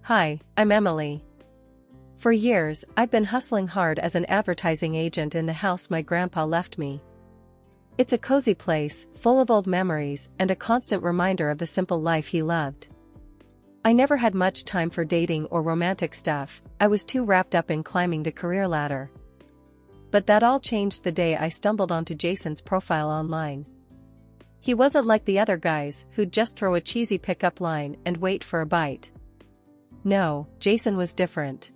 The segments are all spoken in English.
Hi, I'm Emily. For years, I've been hustling hard as an advertising agent in the house my grandpa left me. It's a cozy place, full of old memories and a constant reminder of the simple life he loved. I never had much time for dating or romantic stuff, I was too wrapped up in climbing the career ladder. But that all changed the day I stumbled onto Jason's profile online. He wasn't like the other guys who'd just throw a cheesy pickup line and wait for a bite. No, Jason was different.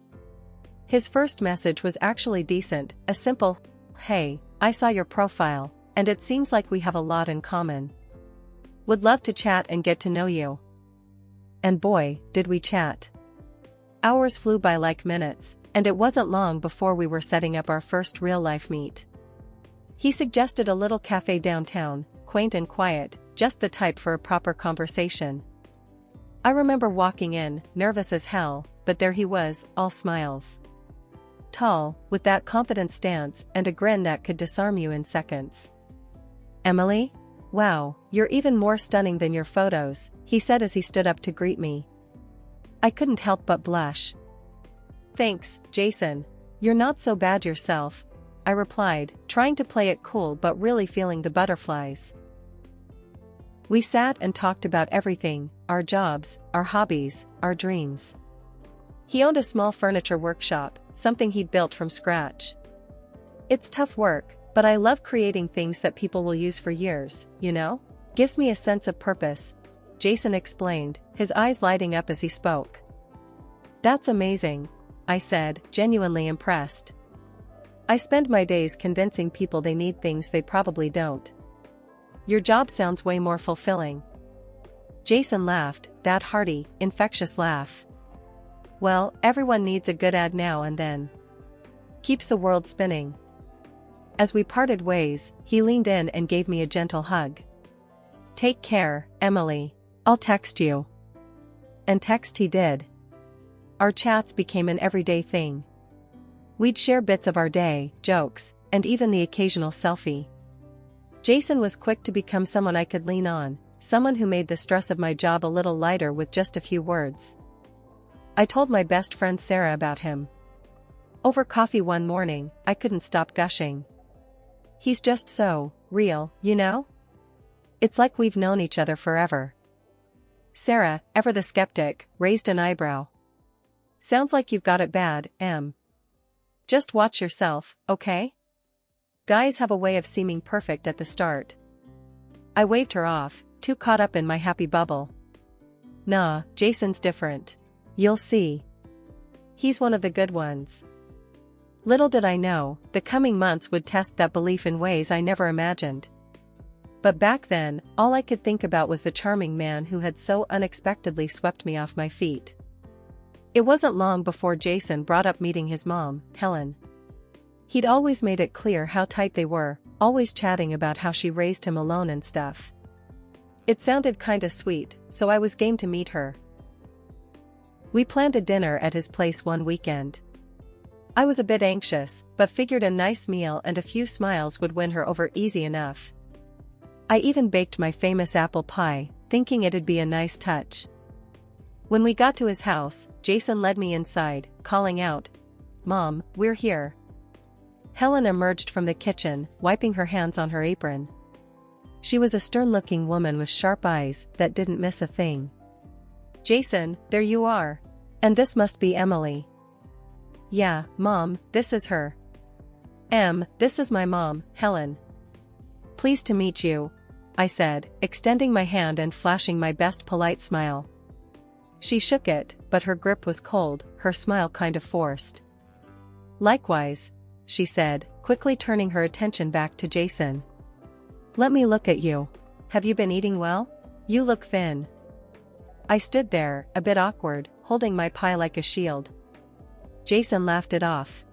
His first message was actually decent, a simple, "Hey, I saw your profile, and it seems like we have a lot in common. Would love to chat and get to know you." And boy, did we chat. Hours flew by like minutes, and it wasn't long before we were setting up our first real-life meet. He suggested a little cafe downtown, quaint and quiet, just the type for a proper conversation. I remember walking in, nervous as hell, but there he was, all smiles. Tall, with that confident stance and a grin that could disarm you in seconds. "Emily? Wow, you're even more stunning than your photos," he said as he stood up to greet me. I couldn't help but blush. "Thanks, Jason. You're not so bad yourself," I replied, trying to play it cool but really feeling the butterflies. We sat and talked about everything, our jobs, our hobbies, our dreams. He owned a small furniture workshop, something he'd built from scratch. "It's tough work, but I love creating things that people will use for years, you know? Gives me a sense of purpose," Jason explained, his eyes lighting up as he spoke. "That's amazing," I said, genuinely impressed. "I spend my days convincing people they need things they probably don't. Your job sounds way more fulfilling." Jason laughed, that hearty, infectious laugh. "Well, everyone needs a good ad now and then. Keeps the world spinning." As we parted ways, he leaned in and gave me a gentle hug. "Take care, Emily. I'll text you." And text he did. Our chats became an everyday thing. We'd share bits of our day, jokes, and even the occasional selfie. Jason was quick to become someone I could lean on, someone who made the stress of my job a little lighter with just a few words. I told my best friend Sarah about him. Over coffee one morning, I couldn't stop gushing. "He's just so real, you know? It's like we've known each other forever." Sarah, ever the skeptic, raised an eyebrow. "Sounds like you've got it bad, Em. Just watch yourself, okay? Guys have a way of seeming perfect at the start." I waved her off, too caught up in my happy bubble. "Nah, Jason's different. You'll see. He's one of the good ones." Little did I know, the coming months would test that belief in ways I never imagined. But back then, all I could think about was the charming man who had so unexpectedly swept me off my feet. It wasn't long before Jason brought up meeting his mom, Helen. He'd always made it clear how tight they were, always chatting about how she raised him alone and stuff. It sounded kinda sweet, so I was game to meet her. We planned a dinner at his place one weekend. I was a bit anxious, but figured a nice meal and a few smiles would win her over easy enough. I even baked my famous apple pie, thinking it'd be a nice touch. When we got to his house, Jason led me inside, calling out, "Mom, we're here." Helen emerged from the kitchen, wiping her hands on her apron. She was a stern-looking woman with sharp eyes that didn't miss a thing. "Jason, there you are. And this must be Emily." "Yeah, Mom, this is her." This is my mom, Helen." "Pleased to meet you," I said, extending my hand and flashing my best polite smile. She shook it, but her grip was cold, her smile kind of forced. "Likewise," she said, quickly turning her attention back to Jason. "Let me look at you. Have you been eating well? You look thin." I stood there, a bit awkward, holding my pie like a shield. Jason laughed it off.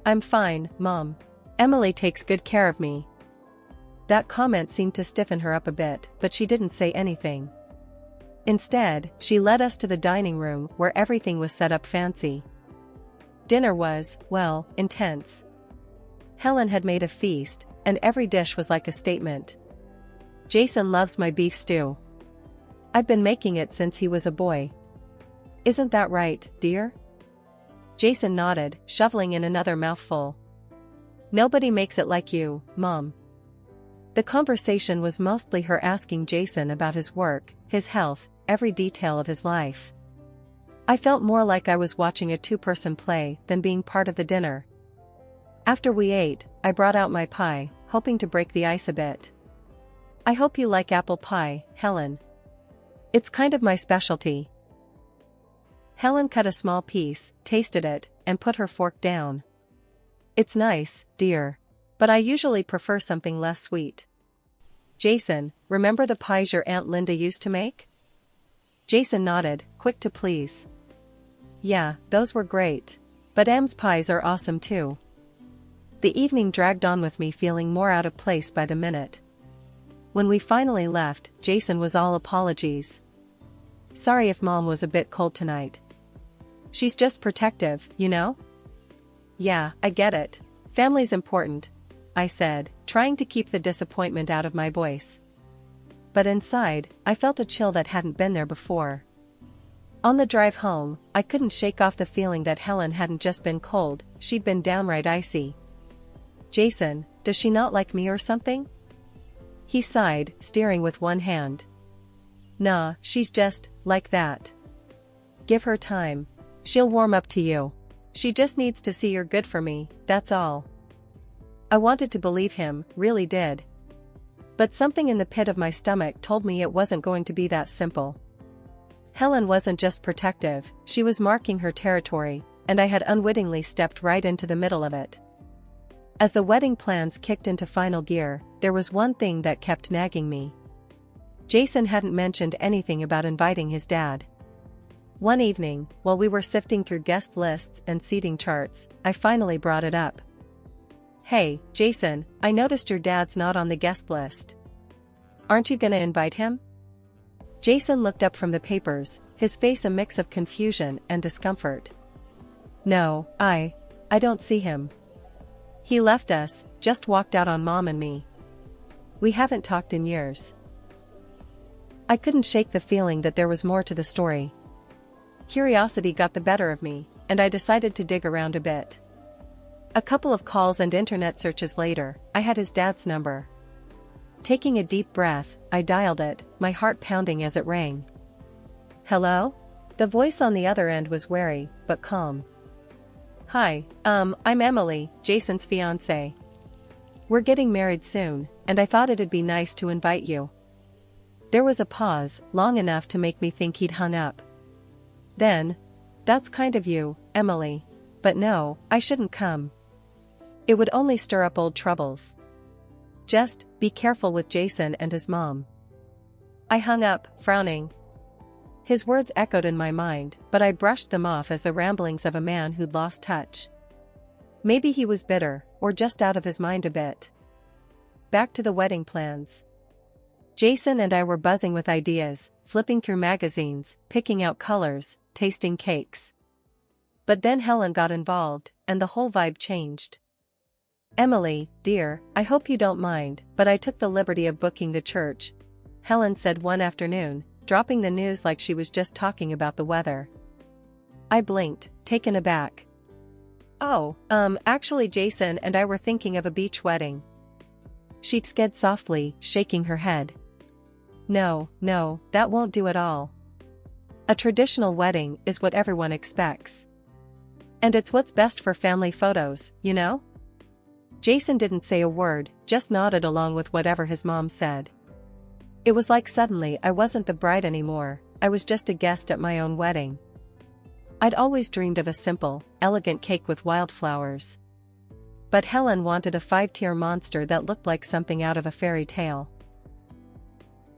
"I'm fine, Mom. Emily takes good care of me." That comment seemed to stiffen her up a bit, but she didn't say anything. Instead, she led us to the dining room where everything was set up fancy. Dinner was, well, intense. Helen had made a feast, and every dish was like a statement. Jason loves my beef stew. I'd been making it since he was a boy. Isn't that right, dear? Jason nodded, shoveling in another mouthful. Nobody makes it like you, Mom. The conversation was mostly her asking Jason about his work, his health, every detail of his life. I felt more like I was watching a two-person play than being part of the dinner. After we ate, I brought out my pie, hoping to break the ice a bit. I hope you like apple pie, Helen. It's kind of my specialty. Helen cut a small piece, tasted it, and put her fork down. It's nice, dear. But I usually prefer something less sweet. Jason, remember the pies your Aunt Linda used to make? Jason nodded, quick to please. Yeah, those were great. But Em's pies are awesome too. The evening dragged on with me feeling more out of place by the minute. When we finally left, Jason was all apologies. Sorry if Mom was a bit cold tonight. She's just protective, you know? Yeah, I get it. Family's important, I said, trying to keep the disappointment out of my voice. But inside, I felt a chill that hadn't been there before. On the drive home, I couldn't shake off the feeling that Helen hadn't just been cold, she'd been downright icy. Jason, does she not like me or something? He sighed, steering with one hand. Nah, she's just like that. Give her time. She'll warm up to you. She just needs to see you're good for me, that's all. I wanted to believe him, really did. But something in the pit of my stomach told me it wasn't going to be that simple. Helen wasn't just protective, she was marking her territory, and I had unwittingly stepped right into the middle of it. As the wedding plans kicked into final gear, there was one thing that kept nagging me. Jason hadn't mentioned anything about inviting his dad. One evening, while we were sifting through guest lists and seating charts, I finally brought it up. Hey, Jason, I noticed your dad's not on the guest list. Aren't you gonna invite him? Jason looked up from the papers, his face a mix of confusion and discomfort. No, I don't see him. He left us, just walked out on Mom and me. We haven't talked in years. I couldn't shake the feeling that there was more to the story. Curiosity got the better of me, and I decided to dig around a bit. A couple of calls and internet searches later, I had his dad's number. Taking a deep breath, I dialed it, my heart pounding as it rang. Hello? The voice on the other end was wary, but calm. Hi, I'm Emily, Jason's fiancée. We're getting married soon, and I thought it'd be nice to invite you. There was a pause, long enough to make me think he'd hung up. Then, that's kind of you, Emily. But no, I shouldn't come. It would only stir up old troubles. Just, be careful with Jason and his mom. I hung up, frowning. His words echoed in my mind, but I brushed them off as the ramblings of a man who'd lost touch. Maybe he was bitter, or just out of his mind a bit. Back to the wedding plans. Jason and I were buzzing with ideas, flipping through magazines, picking out colors, tasting cakes. But then Helen got involved, and the whole vibe changed. Emily, dear, I hope you don't mind, but I took the liberty of booking the church, Helen said one afternoon, dropping the news like she was just talking about the weather. I blinked, taken aback. Oh, actually Jason and I were thinking of a beach wedding. She sked softly, shaking her head. No, that won't do at all. A traditional wedding is what everyone expects. And it's what's best for family photos, you know? Jason didn't say a word, just nodded along with whatever his mom said. It was like suddenly I wasn't the bride anymore, I was just a guest at my own wedding. I'd always dreamed of a simple, elegant cake with wildflowers. But Helen wanted a 5-tier monster that looked like something out of a fairy tale.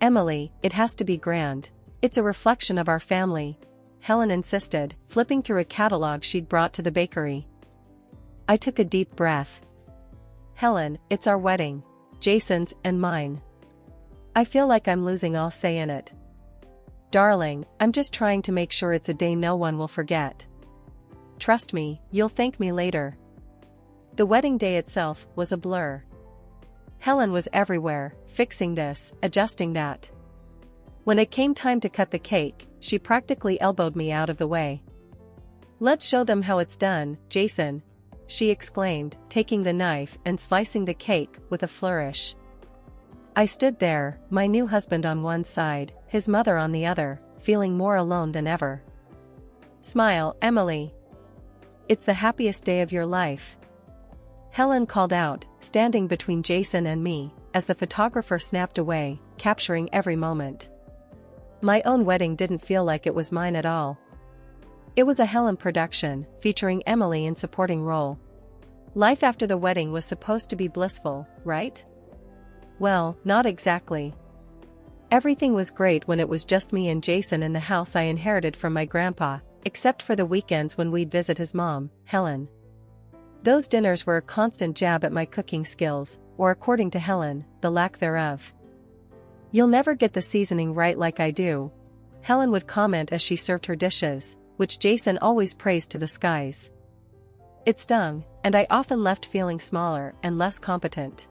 Emily, it has to be grand. It's a reflection of our family, Helen insisted, flipping through a catalog she'd brought to the bakery. I took a deep breath. Helen, it's our wedding. Jason's and mine. I feel like I'm losing all say in it. Darling, I'm just trying to make sure it's a day no one will forget. Trust me, you'll thank me later. The wedding day itself was a blur. Helen was everywhere, fixing this, adjusting that. When it came time to cut the cake, she practically elbowed me out of the way. "Let's show them how it's done, Jason," she exclaimed, taking the knife and slicing the cake with a flourish. I stood there, my new husband on one side, his mother on the other, feeling more alone than ever. "Smile, Emily. It's the happiest day of your life," Helen called out, standing between Jason and me, as the photographer snapped away, capturing every moment. My own wedding didn't feel like it was mine at all. It was a Helen production, featuring Emily in supporting role. Life after the wedding was supposed to be blissful, right? Well, not exactly. Everything was great when it was just me and Jason in the house I inherited from my grandpa, except for the weekends when we'd visit his mom, Helen. Those dinners were a constant jab at my cooking skills, or according to Helen, the lack thereof. "You'll never get the seasoning right like I do," Helen would comment as she served her dishes, which Jason always praised to the skies. It stung, and I often left feeling smaller and less competent.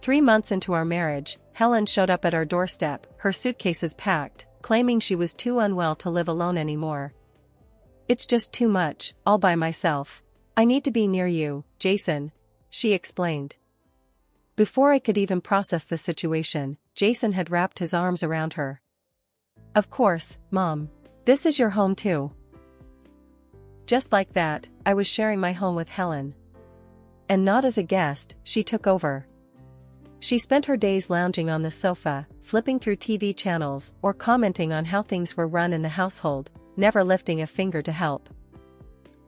3 months into our marriage, Helen showed up at our doorstep, her suitcases packed, claiming she was too unwell to live alone anymore. "It's just too much, all by myself. I need to be near you, Jason," she explained. Before I could even process the situation, Jason had wrapped his arms around her. "Of course, Mom. This is your home too." Just like that, I was sharing my home with Helen. And not as a guest, she took over. She spent her days lounging on the sofa, flipping through TV channels or commenting on how things were run in the household, never lifting a finger to help.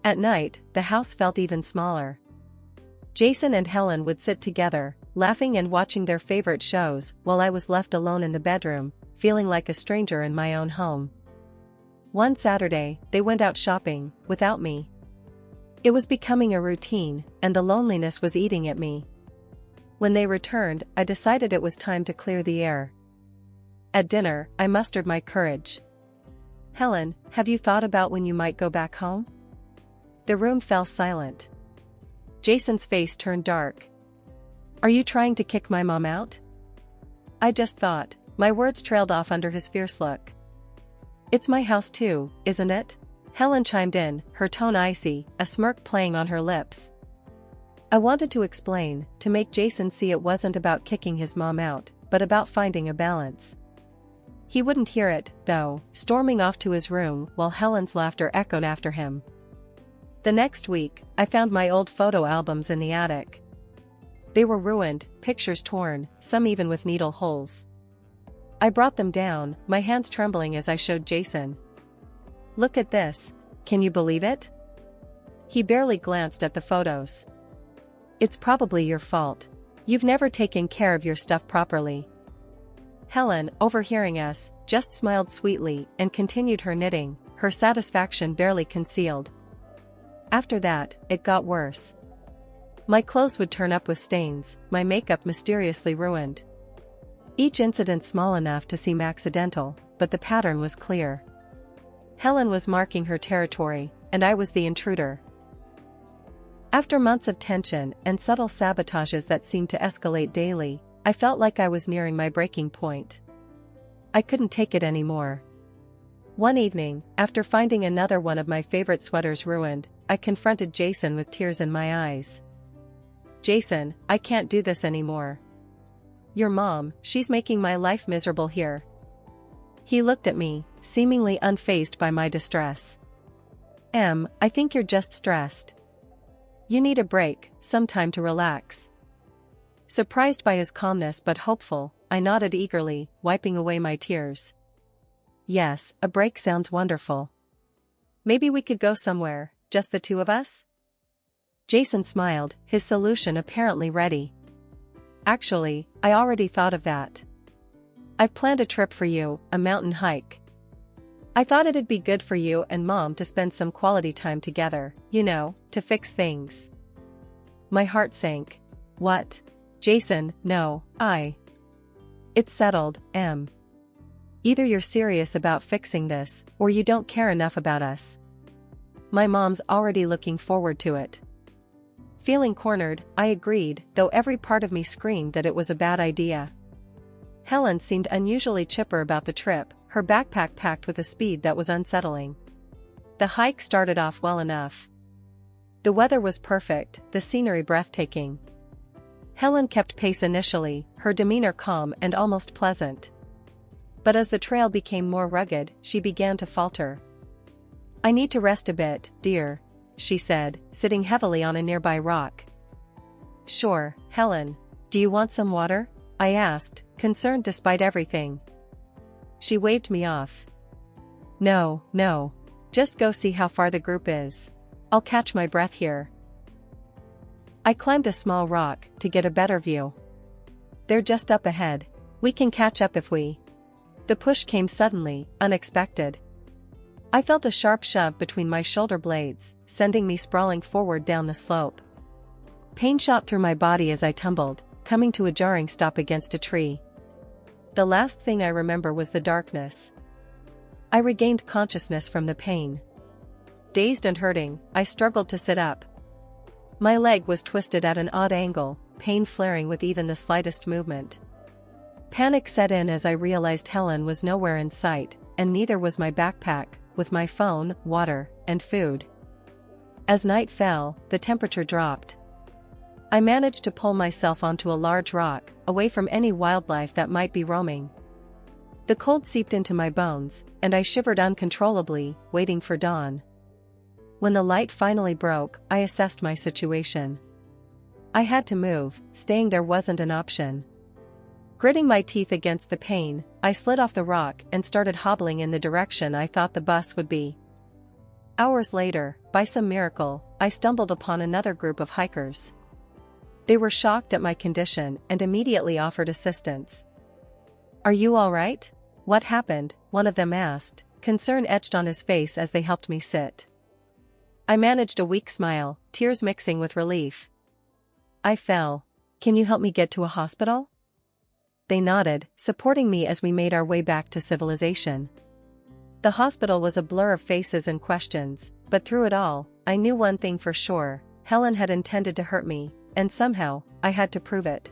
At night, the house felt even smaller. Jason and Helen would sit together, laughing and watching their favorite shows, while I was left alone in the bedroom, feeling like a stranger in my own home. One Saturday, they went out shopping, without me. It was becoming a routine, and the loneliness was eating at me. When they returned, I decided it was time to clear the air. At dinner, I mustered my courage. "Helen, have you thought about when you might go back home?" The room fell silent. Jason's face turned dark. "Are you trying to kick my mom out?" I just thought. My words trailed off under his fierce look. "It's my house too, isn't it?" Helen chimed in, her tone icy, a smirk playing on her lips. I wanted to explain, to make Jason see it wasn't about kicking his mom out, but about finding a balance. He wouldn't hear it, though, storming off to his room while Helen's laughter echoed after him. The next week, I found my old photo albums in the attic. They were ruined, pictures torn, some even with needle holes. I brought them down, my hands trembling as I showed Jason. "Look at this. Can you believe it?" He barely glanced at the photos. "It's probably your fault. You've never taken care of your stuff properly." Helen, overhearing us, just smiled sweetly and continued her knitting, her satisfaction barely concealed. After that, it got worse. My clothes would turn up with stains, my makeup mysteriously ruined. Each incident small enough to seem accidental, but the pattern was clear. Helen was marking her territory, and I was the intruder. After months of tension and subtle sabotages that seemed to escalate daily, I felt like I was nearing my breaking point. I couldn't take it anymore. One evening, after finding another one of my favorite sweaters ruined, I confronted Jason with tears in my eyes. "Jason, I can't do this anymore. Your mom, she's making my life miserable here." He looked at me, seemingly unfazed by my distress. I think you're just stressed. You need a break, some time to relax." Surprised by his calmness but hopeful, I nodded eagerly, wiping away my tears. "Yes, a break sounds wonderful. Maybe we could go somewhere, just the two of us?" Jason smiled, his solution apparently ready. "Actually, I already thought of that. I've planned a trip for you, a mountain hike. I thought it'd be good for you and Mom to spend some quality time together, to fix things." My heart sank. "What? Jason, no, It's settled, Em. Either you're serious about fixing this, or you don't care enough about us. My mom's already looking forward to it." Feeling cornered, I agreed, though every part of me screamed that it was a bad idea. Helen seemed unusually chipper about the trip, her backpack packed with a speed that was unsettling. The hike started off well enough. The weather was perfect, the scenery breathtaking. Helen kept pace initially, her demeanor calm and almost pleasant. But as the trail became more rugged, she began to falter. "I need to rest a bit, dear," she said, sitting heavily on a nearby rock. "Sure, Helen. Do you want some water?" I asked, concerned despite everything. She waved me off. No. Just go see how far the group is. I'll catch my breath here." I climbed a small rock to get a better view. "They're just up ahead. We can catch up if we..." The push came suddenly, unexpected. I felt a sharp shove between my shoulder blades, sending me sprawling forward down the slope. Pain shot through my body as I tumbled, coming to a jarring stop against a tree. The last thing I remember was the darkness. I regained consciousness from the pain. Dazed and hurting, I struggled to sit up. My leg was twisted at an odd angle, pain flaring with even the slightest movement. Panic set in as I realized Helen was nowhere in sight, and neither was my backpack, with my phone, water, and food. As night fell, the temperature dropped. I managed to pull myself onto a large rock, away from any wildlife that might be roaming. The cold seeped into my bones, and I shivered uncontrollably, waiting for dawn. When the light finally broke, I assessed my situation. I had to move, staying there wasn't an option. Gritting my teeth against the pain, I slid off the rock and started hobbling in the direction I thought the bus would be. Hours later, by some miracle, I stumbled upon another group of hikers. They were shocked at my condition and immediately offered assistance. "Are you all right? What happened?" one of them asked, concern etched on his face as they helped me sit. I managed a weak smile, tears mixing with relief. "I fell. Can you help me get to a hospital?" They nodded, supporting me as we made our way back to civilization. The hospital was a blur of faces and questions, but through it all, I knew one thing for sure: Helen had intended to hurt me, and somehow, I had to prove it.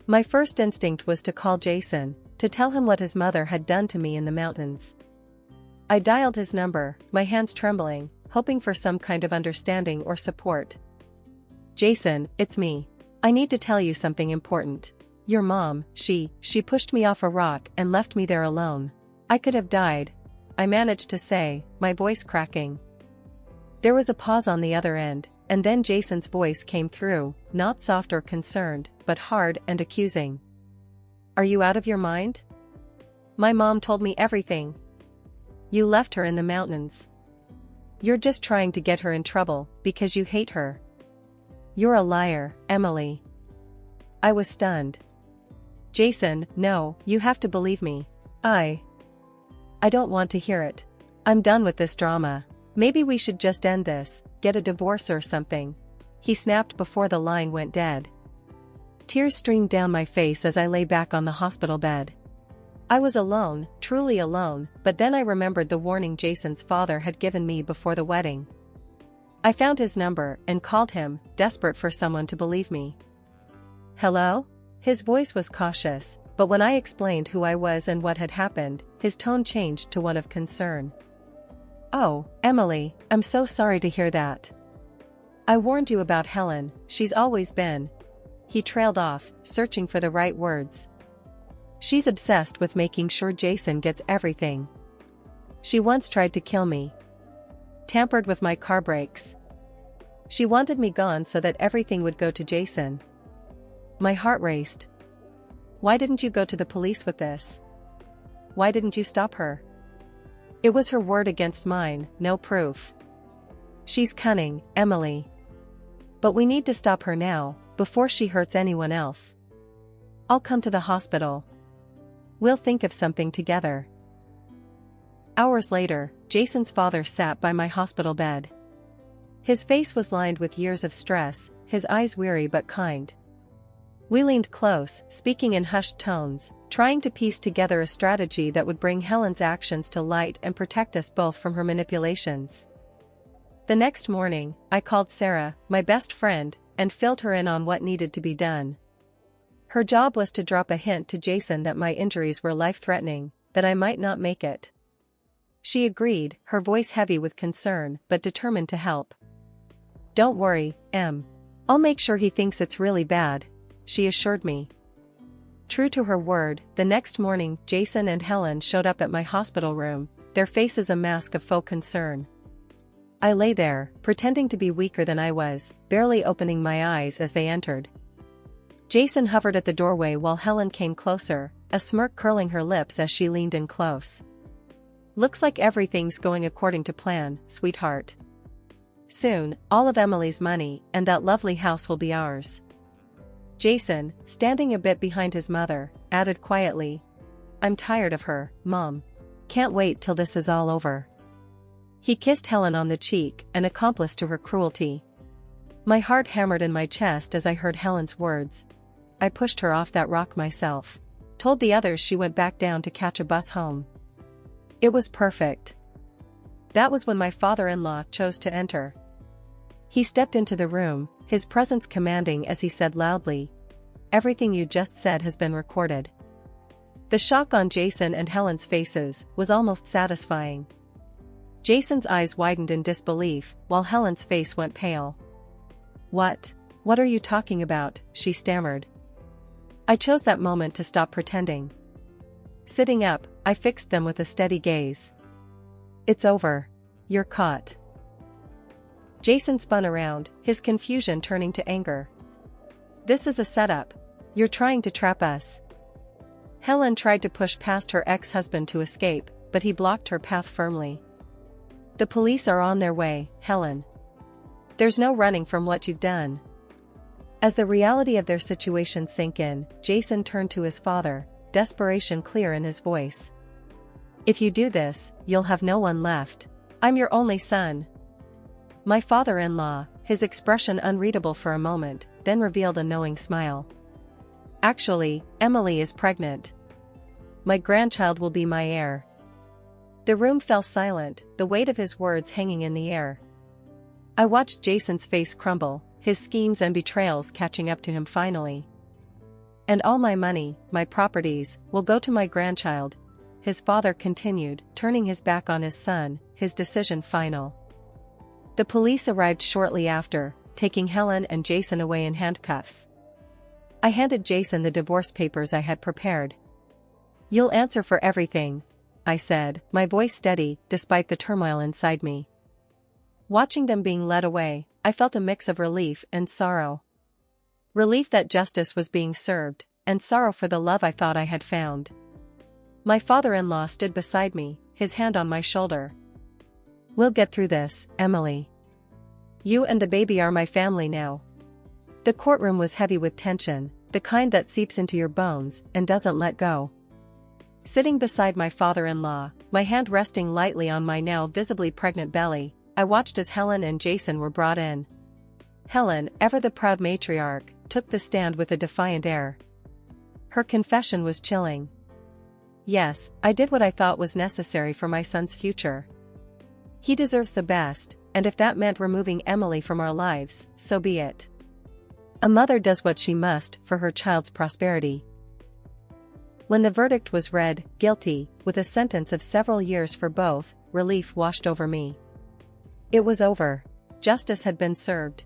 My first instinct was to call Jason, to tell him what his mother had done to me in the mountains. I dialed his number, my hands trembling, hoping for some kind of understanding or support. "Jason, it's me. I need to tell you something important. Your mom, she pushed me off a rock and left me there alone. I could have died," I managed to say, my voice cracking. There was a pause on the other end, and then Jason's voice came through, not soft or concerned, but hard and accusing. "Are you out of your mind? My mom told me everything. You left her in the mountains. You're just trying to get her in trouble, because you hate her. You're a liar, Emily." I was stunned. "Jason, no, you have to believe me. I don't want to hear it. I'm done with this drama. Maybe we should just end this, get a divorce or something," he snapped before the line went dead. Tears streamed down my face as I lay back on the hospital bed. I was alone, truly alone, but then I remembered the warning Jason's father had given me before the wedding. I found his number and called him, desperate for someone to believe me. "Hello?" His voice was cautious, but when I explained who I was and what had happened, his tone changed to one of concern. "Oh, Emily, I'm so sorry to hear that. I warned you about Helen, she's always been..." He trailed off, searching for the right words. "She's obsessed with making sure Jason gets everything. She once tried to kill me. Tampered with my car brakes. She wanted me gone so that everything would go to Jason." My heart raced. "Why didn't you go to the police with this? Why didn't you stop her?" It was her word against mine, no proof. "She's cunning, Emily. But we need to stop her now, before she hurts anyone else. I'll come to the hospital. We'll think of something together." Hours later, Jason's father sat by my hospital bed. His face was lined with years of stress, his eyes weary but kind. We leaned close, speaking in hushed tones, trying to piece together a strategy that would bring Helen's actions to light and protect us both from her manipulations. The next morning, I called Sarah, my best friend, and filled her in on what needed to be done. Her job was to drop a hint to Jason that my injuries were life-threatening, that I might not make it. She agreed, her voice heavy with concern but determined to help. "Don't worry, Em. I'll make sure he thinks it's really bad," she assured me. True to her word, the next morning Jason and Helen showed up at my hospital room, their faces a mask of faux concern. I lay there, pretending to be weaker than I was, barely opening my eyes as they entered. Jason hovered at the doorway while Helen came closer, a smirk curling her lips as she leaned in close. "Looks like everything's going according to plan, sweetheart. Soon, all of Emily's money and that lovely house will be ours." Jason, standing a bit behind his mother, added quietly, "I'm tired of her, Mom. Can't wait till this is all over." He kissed Helen on the cheek, an accomplice to her cruelty. My heart hammered in my chest as I heard Helen's words. I pushed her off that rock myself. Told the others she went back down to catch a bus home. It was perfect. That was when my father-in-law chose to enter. He stepped into the room, his presence commanding as he said loudly, "Everything you just said has been recorded." The shock on Jason and Helen's faces was almost satisfying. Jason's eyes widened in disbelief, while Helen's face went pale. What are you talking about?" she stammered. I chose that moment to stop pretending. Sitting up, I fixed them with a steady gaze. "It's over. You're caught." Jason spun around, his confusion turning to anger. "This is a setup. You're trying to trap us." Helen tried to push past her ex-husband to escape, but he blocked her path firmly. "The police are on their way, Helen. There's no running from what you've done." As the reality of their situation sank in, Jason turned to his father, desperation clear in his voice. "If you do this, you'll have no one left. I'm your only son." My father-in-law, his expression unreadable for a moment, then revealed a knowing smile. "Actually, Emily is pregnant. My grandchild will be my heir." The room fell silent, the weight of his words hanging in the air. I watched Jason's face crumble, his schemes and betrayals catching up to him finally. "And all my money, my properties, will go to my grandchild," his father continued, turning his back on his son, his decision final. The police arrived shortly after, taking Helen and Jason away in handcuffs. I handed Jason the divorce papers I had prepared. "You'll answer for everything," I said, my voice steady, despite the turmoil inside me. Watching them being led away, I felt a mix of relief and sorrow. Relief that justice was being served, and sorrow for the love I thought I had found. My father-in-law stood beside me, his hand on my shoulder. "We'll get through this, Emily. You and the baby are my family now." The courtroom was heavy with tension, the kind that seeps into your bones and doesn't let go. Sitting beside my father-in-law, my hand resting lightly on my now visibly pregnant belly, I watched as Helen and Jason were brought in. Helen, ever the proud matriarch, took the stand with a defiant air. Her confession was chilling. "Yes, I did what I thought was necessary for my son's future. He deserves the best, and if that meant removing Emily from our lives, so be it. A mother does what she must for her child's prosperity." When the verdict was read, guilty, with a sentence of several years for both, relief washed over me. It was over. Justice had been served.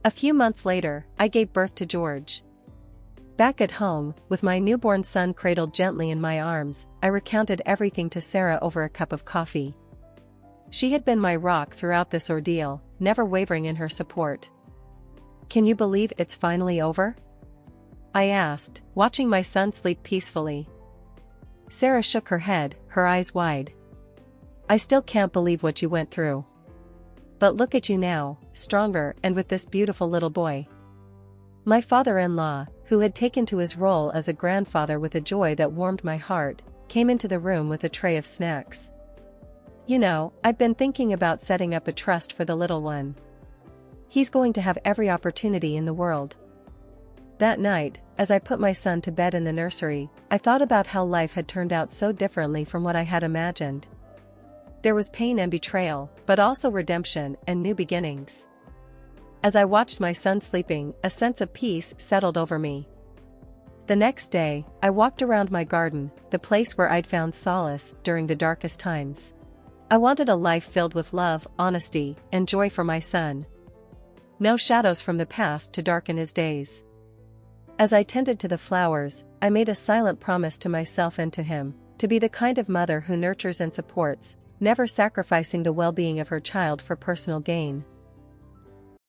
A few months later, I gave birth to George. Back at home, with my newborn son cradled gently in my arms, I recounted everything to Sarah over a cup of coffee. She had been my rock throughout this ordeal, never wavering in her support. "Can you believe it's finally over?" I asked, watching my son sleep peacefully. Sarah shook her head, her eyes wide. "I still can't believe what you went through. But look at you now, stronger and with this beautiful little boy." My father-in-law, who had taken to his role as a grandfather with a joy that warmed my heart, came into the room with a tray of snacks. "You know, I've been thinking about setting up a trust for the little one. He's going to have every opportunity in the world." That night, as I put my son to bed in the nursery, I thought about how life had turned out so differently from what I had imagined. There was pain and betrayal, but also redemption and new beginnings. As I watched my son sleeping, a sense of peace settled over me. The next day, I walked around my garden, the place where I'd found solace during the darkest times. I wanted a life filled with love, honesty, and joy for my son. No shadows from the past to darken his days. As I tended to the flowers, I made a silent promise to myself and to him, to be the kind of mother who nurtures and supports, never sacrificing the well-being of her child for personal gain.